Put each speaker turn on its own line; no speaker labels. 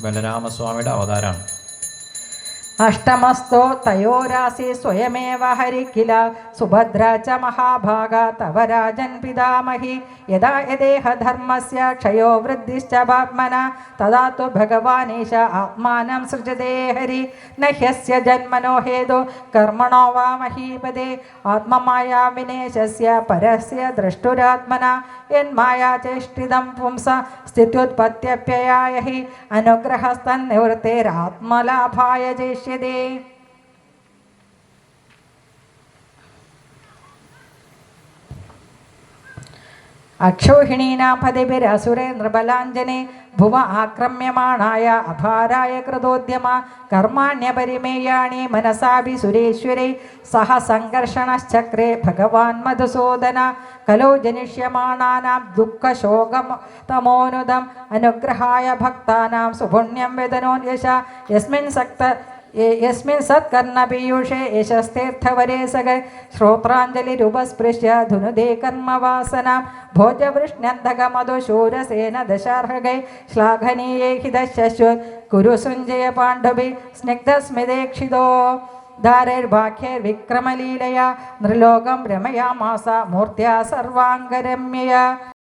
ബലരാമസ്വാമിയുടെ അവതാരമാണ്.
അഷ്ടമസ്തോ തയോരാസി സ്വയമേവ ഹരിക്കില സുഭദ്ര ച മഹാഭാഗ തവ രാജൻ പിതാമഹി യഥാ യദേഹ ധർമ്മസ്യ ക്ഷയോ വൃദ്ധിശ്ച പാപ്മന തഥാ തു ഭഗവാനീശ ആത്മാനം സൃജതേ ഹരി ന ഹ്യസ്യ ജന്മനോ ഹേതു കർമ്മണോ വാ മഹീപദേ ആത്മമായാ വിനേശസ്യ പരസ്യ ദ്രഷ്ടുരാത്മന യന്മായാചേഷ്ടിതം പുംസ സ്ഥിത്യുത്പത്യപ്യയായ ഹി അനുഗ്രഹസ്തന്നിവൃത്തേരാത്മലാഭായ ജയിഷ്യതേ. അക്ഷോഹിണീനാം പതിഭിരസുരേന്ദ്രബലാഞ്ജനെ ഭുവ ആക്രമ്യമാണായ അഭാരായ കൃതോദ്യമ കർമാണ്യപരിമേയാണി മനസാഭി സുരേശ്വരേ സഹ സംഘർഷണശ്ചക്രേ ഭഗവാൻ മധുസൂദന കലോ ജനിഷ്യമാണാനാം ദുഃഖശോകതമോനുദം അനുഗ്രഹായ ഭക്താനാം സുപുണ്യം വേദനോന്യശ യസ്മിൻ സത്കർണപീയൂഷേ യശസ്തീർത്ഥവരേ സഗ ശ്രോത്രാഞ്ജലിരുപസ്പൃശ്യ ധുനുദേ കർമ്മവാസനാം ഭോജവൃഷ്ണ്യന്ധകമധുശൂരസേന ദശാർഹകൈ ശ്ലാഘനീയേ ഹിതശ്വ കുരു സഞ്ജയ പാണ്ഡവി സ്നിഗ്ധസ്മിതേക്ഷിതോ ധാരൈർവാക്യൈർവിക്രമലീലയാ നൃലോകം രമയാമാസ മൂർത്തിയാ സർവാംഗരമ്യയാ.